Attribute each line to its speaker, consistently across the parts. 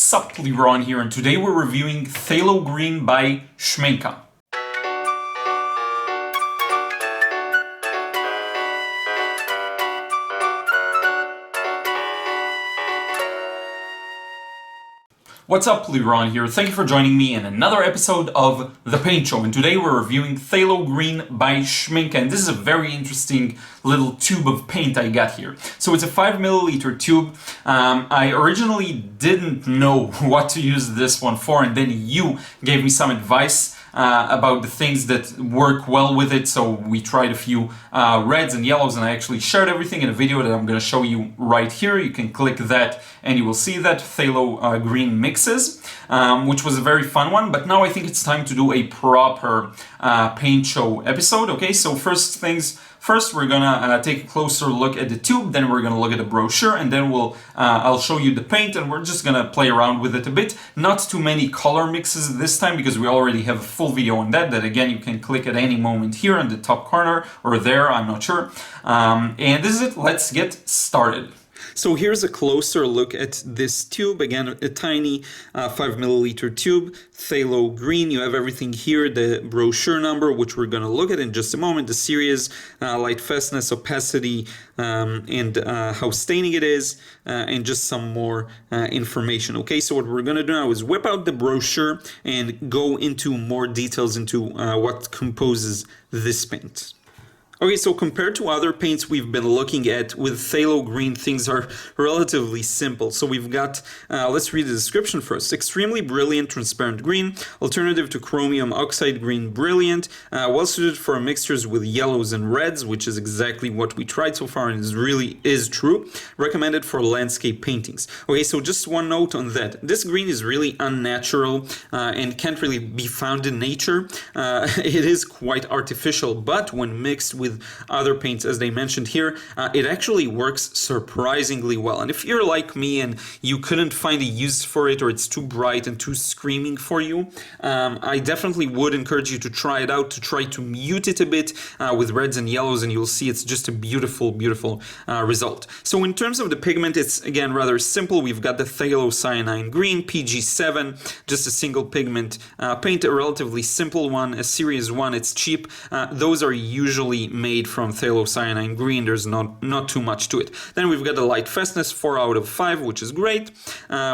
Speaker 1: What's up, Ron here, and today we're reviewing Phthalo Green by Schmincke. What's up, Ron here. Thank you for joining me in another episode of The Paint Show, and today we're reviewing Phthalo Green by Schmincke, and this is a very interesting little tube of paint I got here. So it's a 5 milliliter tube. I originally didn't know what to use this one for, and then you gave me some advice about the things that work well with it. So we tried a few reds and yellows, and I actually shared everything in a video that I'm going to show you right here. You can click that and you will see that Phthalo Green Mixes, which was a very fun one. But now I think it's time to do a proper paint show episode. Okay, so First, we're gonna take a closer look at the tube, then we're gonna look at the brochure, and then I'll show you the paint, and we're just gonna play around with it a bit. Not too many color mixes this time, because we already have a full video on that again you can click at any moment here in the top corner, or there, I'm not sure. And this is it, let's get started. So here's a closer look at this tube. Again, a tiny 5 milliliter tube, Phthalo Green. You have everything here, the brochure number, which we're going to look at in just a moment, the series, Lightfastness, opacity, and how staining it is, and just some more information. Okay, so what we're going to do now is whip out the brochure and go into more details into what composes this paint. Okay, so compared to other paints we've been looking at with Phthalo Green, things are relatively simple. So we've got, let's read the description first. Extremely brilliant transparent green, alternative to chromium oxide green brilliant, well suited for mixtures with yellows and reds, which is exactly what we tried so far and really is true. Recommended for landscape paintings. Okay, so just one note on that. This green is really unnatural and can't really be found in nature. It is quite artificial, but when mixed with other paints, as they mentioned here, it actually works surprisingly well. And if you're like me and you couldn't find a use for it, or it's too bright and too screaming for you, I definitely would encourage you to try it out, to try to mute it a bit with reds and yellows, and you'll see it's just a beautiful, beautiful result. So in terms of the pigment, it's again rather simple. We've got the Phthalocyanine green, PG7, just a single pigment paint, a relatively simple one, a series one, it's cheap. Those are usually made from Phthalocyanine green. There's not too much to it. Then we've got the Lightfastness 4 out of 5, which is great.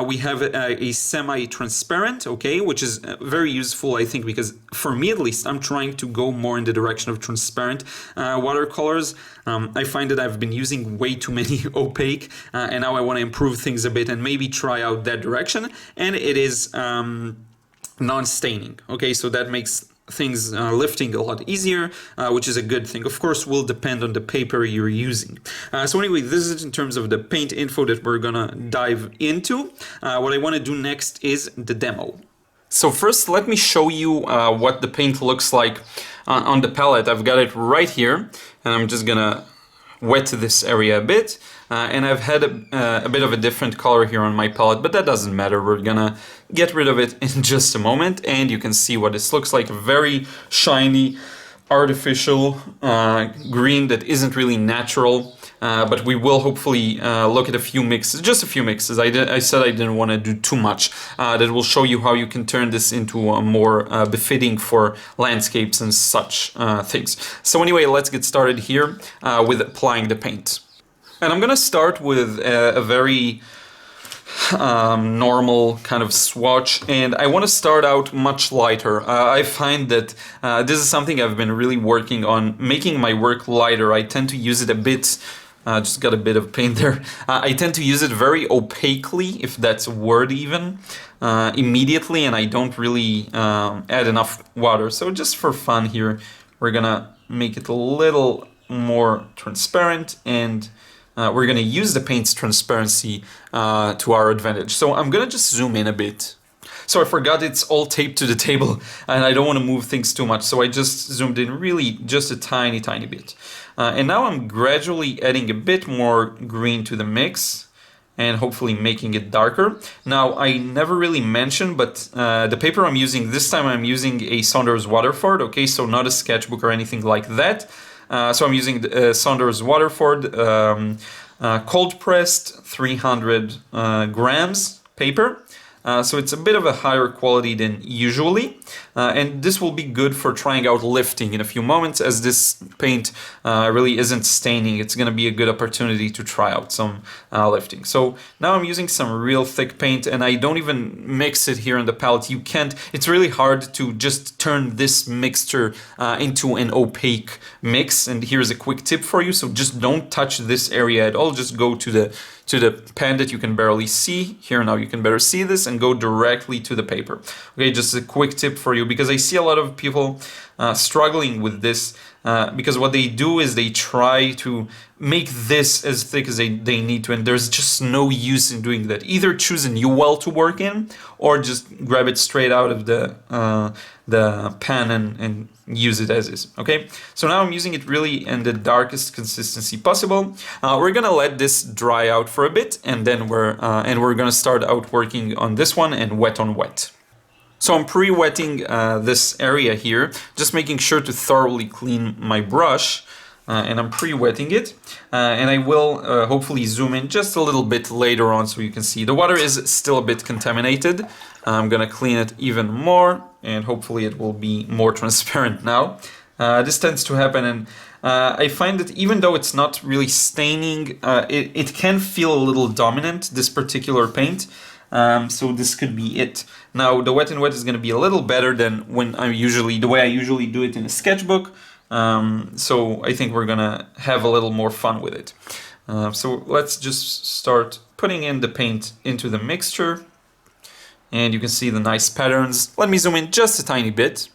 Speaker 1: We have a semi-transparent, okay, which is very useful, I think, because for me at least, I'm trying to go more in the direction of transparent watercolors. I find that I've been using way too many opaque, and now I want to improve things a bit and maybe try out that direction. And it is non-staining, okay, so that makes things lifting a lot easier, which is a good thing. Of course, will depend on the paper you're using. So anyway, this is in terms of the paint info that we're gonna dive into. What I want to do next is the demo. So first, let me show you what the paint looks like on the palette. I've got it right here, and I'm just gonna wet this area a bit. And I've had a bit of a different color here on my palette, but that doesn't matter. We're gonna get rid of it in just a moment, and you can see what this looks like. A very shiny, artificial green that isn't really natural, but we will hopefully look at a few mixes, just a few mixes. I said I didn't want to do too much. That will show you how you can turn this into a more befitting for landscapes and such things. So anyway, let's get started here with applying the paint. And I'm going to start with a very normal kind of swatch, and I want to start out much lighter. I find that this is something I've been really working on, making my work lighter. I tend to use it a bit, just got a bit of paint there. I tend to use it very opaquely, if that's a word even, immediately, and I don't really add enough water. So just for fun here, we're going to make it a little more transparent, and we're going to use the paint's transparency to our advantage. So I'm going to just zoom in a bit. So I forgot it's all taped to the table, and I don't want to move things too much. So I just zoomed in really just a tiny, tiny bit. And now I'm gradually adding a bit more green to the mix and hopefully making it darker. Now, I never really mentioned, but the paper I'm using this time, I'm using a Saunders Waterford, okay? So not a sketchbook or anything like that. So I'm using the Saunders Waterford cold pressed 300 grams paper. so it's a bit of a higher quality than usually, and this will be good for trying out lifting in a few moments, as this paint really isn't staining. It's going to be a good opportunity to try out some lifting. So now I'm using some real thick paint, and I don't even mix it here in the palette. You can't, it's really hard to just turn this mixture into an opaque mix, and here's a quick tip for you. So just don't touch this area at all. Just go to the pen that you can barely see here. Now you can better see this, and go directly to the paper. Okay, just a quick tip for you, because I see a lot of people struggling with this, because what they do is they try to make this as thick as they need to, and there's just no use in doing that. Either choose a new well to work in, or just grab it straight out of the pan and use it as is. Okay, so now I'm using it really in the darkest consistency possible. We're gonna let this dry out for a bit, and then we're gonna start out working on this one and wet on wet. So I'm pre-wetting this area here, just making sure to thoroughly clean my brush, and I'm pre-wetting it, and I will hopefully zoom in just a little bit later on so you can see. The water is still a bit contaminated. I'm gonna clean it even more, and hopefully it will be more transparent now. This tends to happen, and I find that even though it's not really staining, it can feel a little dominant, this particular paint. So this could be it. Now the wet and wet is going to be a little better than the way I usually do it in a sketchbook. So I think we're gonna have a little more fun with it. So let's just start putting in the paint into the mixture, and you can see the nice patterns. Let me zoom in just a tiny bit.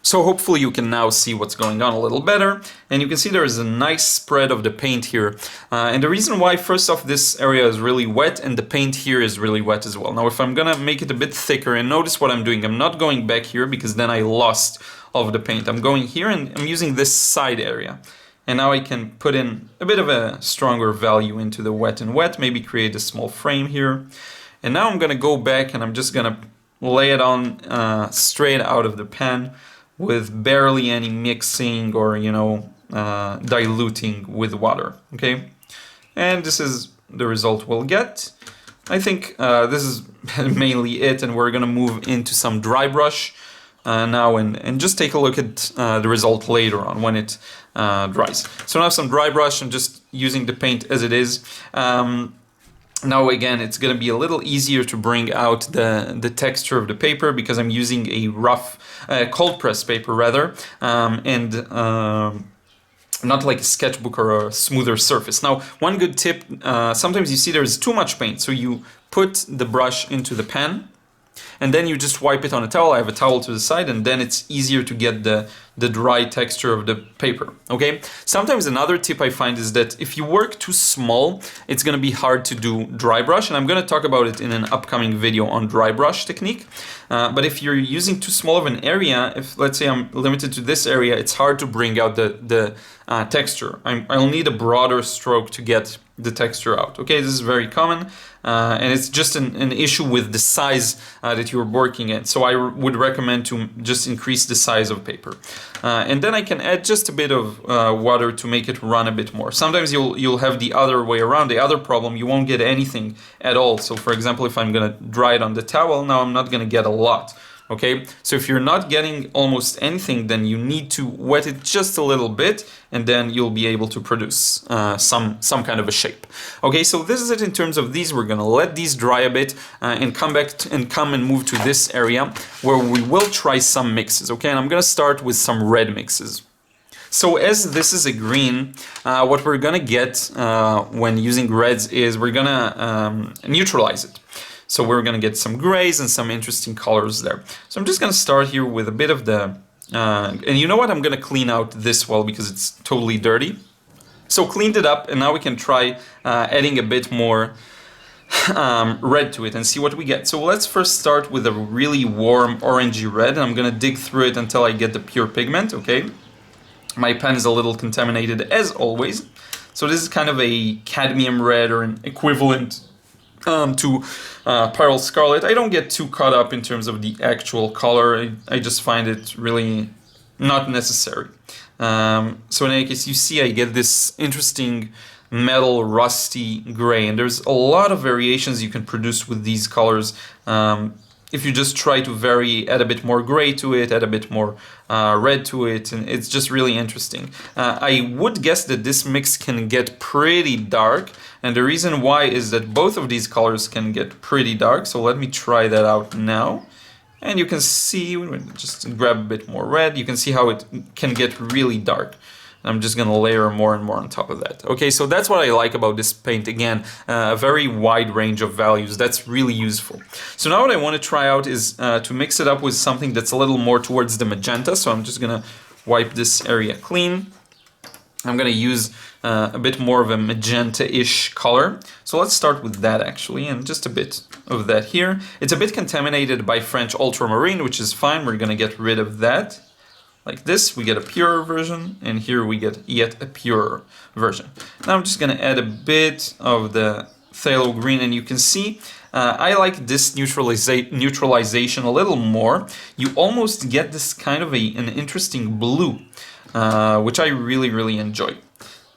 Speaker 1: So hopefully you can now see what's going on a little better, and you can see there is a nice spread of the paint here. And the reason why, first off, this area is really wet, and the paint here is really wet as well. Now if I'm gonna make it a bit thicker, and notice what I'm doing, I'm not going back here because then I lost all of the paint. I'm going here and I'm using this side area. And now I can put in a bit of a stronger value into the wet and wet, maybe create a small frame here. And now I'm gonna go back and I'm just gonna lay it on straight out of the pan, with barely any mixing or, diluting with water, okay? And this is the result we'll get. I think this is mainly it, and we're gonna move into some dry brush now and just take a look at the result later on when it dries. So now some dry brush, and just using the paint as it is. Now again, it's going to be a little easier to bring out the texture of the paper, because I'm using a rough, cold press paper rather, and not like a sketchbook or a smoother surface. Now, one good tip, sometimes you see there's too much paint, so you put the brush into the pan, and then you just wipe it on a towel. I have a towel to the side, and then it's easier to get the dry texture of the paper, okay? Sometimes another tip I find is that if you work too small, it's gonna be hard to do dry brush, and I'm gonna talk about it in an upcoming video on dry brush technique. But if you're using too small of an area, if let's say I'm limited to this area, it's hard to bring out the texture. I'll need a broader stroke to get the texture out, okay? This is very common, and it's just an issue with the size that you're working in. So I would recommend to just increase the size of paper. And then I can add just a bit of water to make it run a bit more. Sometimes you'll have the other way around. The other problem, you won't get anything at all. So for example, if I'm gonna dry it on the towel, now I'm not gonna get a lot. Okay, so if you're not getting almost anything, then you need to wet it just a little bit, and then you'll be able to produce some kind of a shape. Okay, so this is it in terms of these. We're gonna let these dry a bit and come and move to this area where we will try some mixes. Okay, and I'm gonna start with some red mixes. So as this is a green, what we're gonna get when using reds is we're gonna neutralize it. So we're gonna get some grays and some interesting colors there. So I'm just gonna start here with a bit of the, and you know what, I'm gonna clean out this well because it's totally dirty. So cleaned it up, and now we can try adding a bit more red to it and see what we get. So let's first start with a really warm orangey red, and I'm gonna dig through it until I get the pure pigment, okay? My pen is a little contaminated as always. So this is kind of a cadmium red, or an equivalent to Pyrrole Scarlet. I don't get too caught up in terms of the actual color. I just find it really not necessary. So in any case, you see I get this interesting metal rusty gray, and there's a lot of variations you can produce with these colors. If you just try to vary, add a bit more gray to it, add a bit more red to it, and it's just really interesting. I would guess that this mix can get pretty dark, and the reason why is that both of these colors can get pretty dark. So let me try that out now. And you can see, just grab a bit more red, you can see how it can get really dark. I'm just going to layer more and more on top of that. Okay, so that's what I like about this paint. Again, a very wide range of values. That's really useful. So now what I want to try out is to mix it up with something that's a little more towards the magenta. So I'm just going to wipe this area clean. I'm going to use a bit more of a magenta-ish color. So let's start with that actually, and just a bit of that here. It's a bit contaminated by French ultramarine, which is fine. We're going to get rid of that. Like this, we get a purer version, and here we get yet a purer version. Now I'm just going to add a bit of the phthalo green, and you can see I like this neutralization a little more. You almost get this kind of an interesting blue, which I really, really enjoy.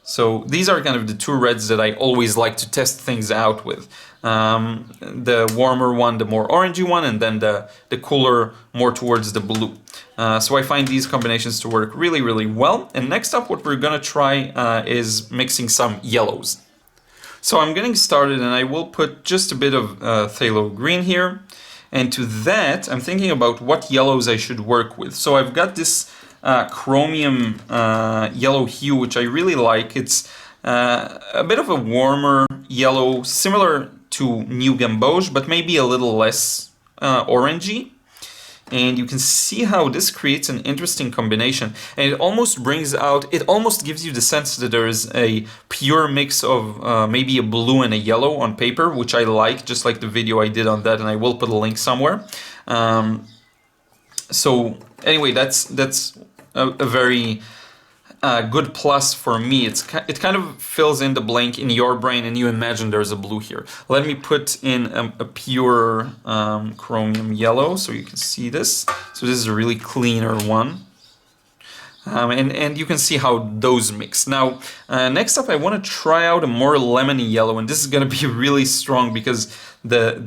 Speaker 1: So these are kind of the two reds that I always like to test things out with. The warmer one, the more orangey one, and then the cooler, more towards the blue. So I find these combinations to work really, really well. And next up, what we're gonna try is mixing some yellows. So I'm getting started, and I will put just a bit of phthalo green here. And to that, I'm thinking about what yellows I should work with. So I've got this chromium yellow hue, which I really like. It's a bit of a warmer yellow, similar to New Gamboge, but maybe a little less orangey. And you can see how this creates an interesting combination. And it almost brings out, it almost gives you the sense that there is a pure mix of maybe a blue and a yellow on paper, which I like, just like the video I did on that, and I will put a link somewhere. So anyway, that's a very good plus for me. It kind of fills in the blank in your brain, and you imagine there's a blue here. Let me put in a pure chromium yellow so you can see this. So this is a really cleaner one. And you can see how those mix. Now, next up I want to try out a more lemony yellow, and this is going to be really strong because the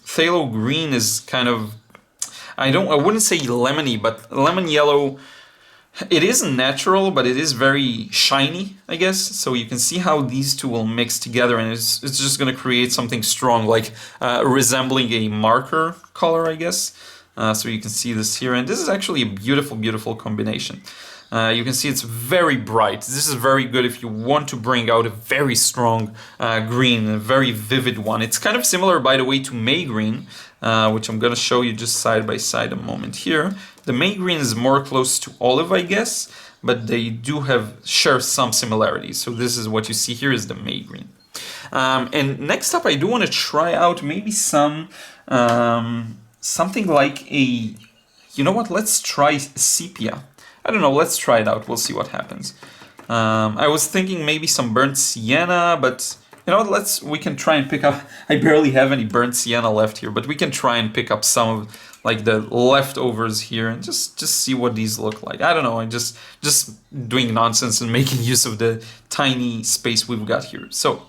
Speaker 1: phthalo green is kind of, I wouldn't say lemony, but lemon yellow. It isn't natural, but it is very shiny, I guess. So you can see how these two will mix together, and it's just going to create something strong, like resembling a marker color, I guess. So you can see this here, and this is actually a beautiful, beautiful combination. You can see it's very bright. This is very good if you want to bring out a very strong green, a very vivid one. It's kind of similar, by the way, to May green, which I'm going to show you just side by side a moment here. The May green is more close to olive, I guess, but they do share some similarities. So this is what you see here is the May green. And next up, I do want to try out maybe some something like a, you know what? Let's try sepia. I don't know. Let's try it out. We'll see what happens. I was thinking maybe some burnt sienna, but you know what? We can try and pick up. I barely have any burnt sienna left here, but we can try and pick up some of like the leftovers here and just see what these look like. I don't know. I'm just doing nonsense and making use of the tiny space we've got here. So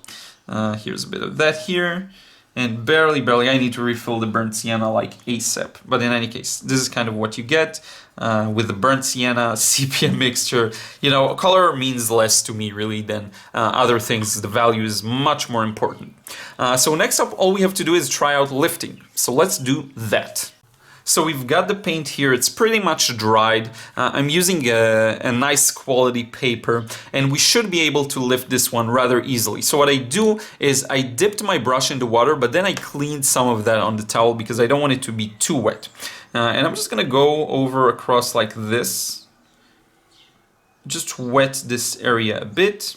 Speaker 1: here's a bit of that here. And barely, I need to refill the burnt sienna like ASAP. But in any case, this is kind of what you get with the burnt sienna sepia mixture. You know, color means less to me really than other things. The value is much more important. So next up, all we have to do is try out lifting. So let's do that. So we've got the paint here, it's pretty much dried. I'm using a nice quality paper, and we should be able to lift this one rather easily. So what I do is I dipped my brush into water, but then I cleaned some of that on the towel because I don't want it to be too wet. And I'm just gonna go over across like this. Just wet this area a bit,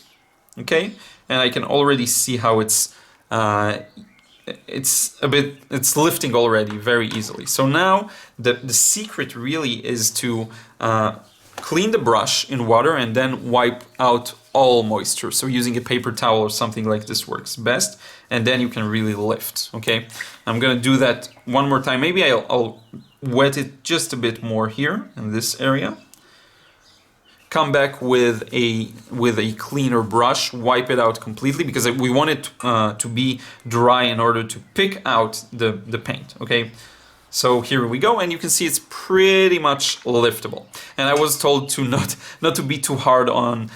Speaker 1: okay? And I can already see how it's lifting already very easily. So now the secret really is to clean the brush in water and then wipe out all moisture. So using a paper towel or something like this works best, and then you can really lift. Okay, I'm gonna do that one more time. Maybe I'll wet it just a bit more here in this area. come back with a cleaner brush, wipe it out completely, because we want it to be dry in order to pick out the paint, okay? So here we go, and you can see it's pretty much liftable. And I was told to not to be too hard on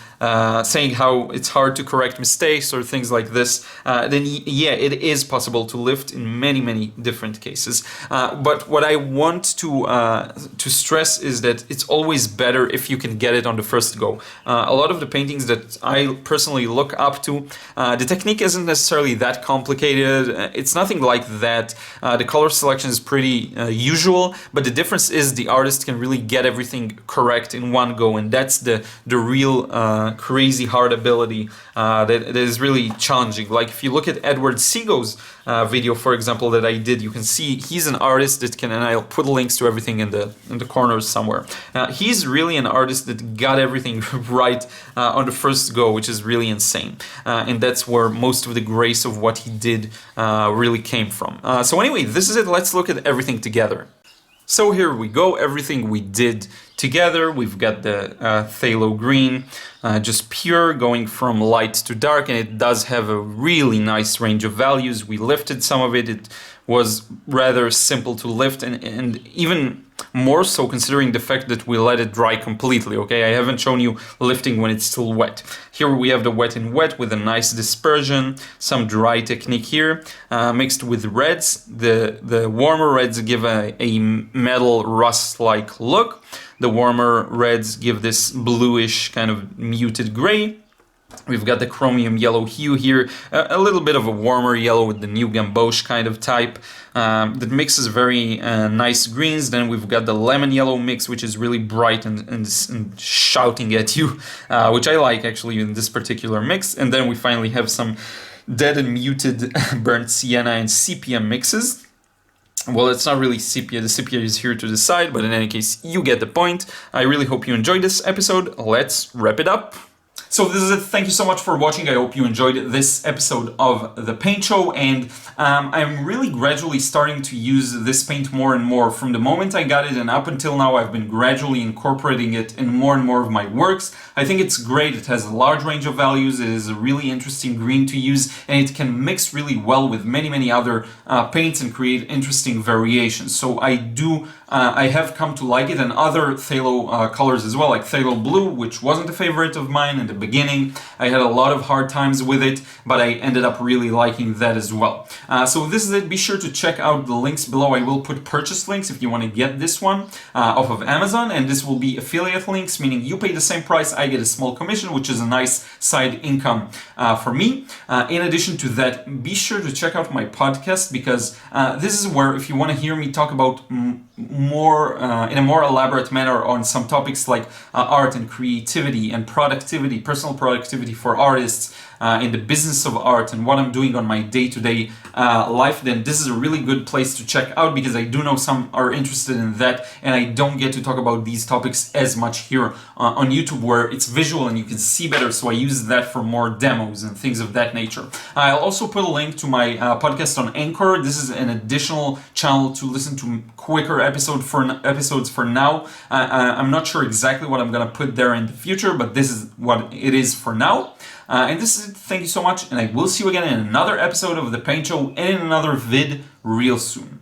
Speaker 1: saying how it's hard to correct mistakes or things like this. Then yeah, it is possible to lift in many different cases. But what I want to stress is that it's always better if you can get it on the first go. A lot of the paintings that I personally look up to, the technique isn't necessarily that complicated. It's nothing like that. The color selection is pretty usual, but the difference is the artist can really get everything correct in one go, and that's the real crazy hard ability that is really challenging. Like if you look at Edward Seago's video, for example, that I did, you can see he's an artist that can, and I'll put links to everything in the corners somewhere. He's really an artist that got everything right on the first go, which is really insane, and that's where most of the grace of what he did really came from. So anyway, this is it. Let's look at everything together. So here we go, everything we did together. We've got the Phthalo Green, just pure, going from light to dark, and it does have a really nice range of values. We lifted some of it. It was rather simple to lift, and even more so considering the fact that we let it dry completely, okay? I haven't shown you lifting when it's still wet. Here we have the wet in wet with a nice dispersion, some dry technique here, mixed with reds. The warmer reds give a metal rust-like look. The warmer reds give this bluish kind of muted gray. We've got the chromium yellow hue here, a little bit of a warmer yellow with the new gamboge kind of type that mixes very nice greens. Then we've got the lemon yellow mix, which is really bright and shouting at you, which I like actually in this particular mix. And then we finally have some dead and muted burnt sienna and sepia mixes. Well, it's not really sepia, the sepia is here to the side, but in any case, you get the point. I really hope you enjoyed this episode. Let's wrap it up. So this is it. Thank you so much for watching. I hope you enjoyed this episode of The Paint Show, and I'm really gradually starting to use this paint more and more. From the moment I got it and up until now, I've been gradually incorporating it in more and more of my works. I think it's great. It has a large range of values. It is a really interesting green to use, and it can mix really well with many other paints and create interesting variations. So I have come to like it, and other phthalo colors as well, like phthalo blue, which wasn't a favorite of mine in the beginning. I had a lot of hard times with it, but I ended up really liking that as well. So this is it. Be sure to check out the links below. I will put purchase links if you want to get this one off of Amazon, and this will be affiliate links, meaning you pay the same price, I get a small commission, which is a nice side income for me. In addition to that, be sure to check out my podcast, because this is where, if you want to hear me talk about more in a more elaborate manner on some topics like art and creativity and productivity, personal productivity for artists, in the business of art, and what I'm doing on my day-to-day life, then this is a really good place to check out, because I do know some are interested in that, and I don't get to talk about these topics as much here on YouTube, where it's visual and you can see better, so I use that for more demos and things of that nature. I'll also put a link to my podcast on Anchor. This is an additional channel to listen to quicker episodes for now. I'm not sure exactly what I'm gonna put there in the future, but this is what it is for now. And this is it. Thank you so much, and I will see you again in another episode of The Paint Show and in another vid real soon.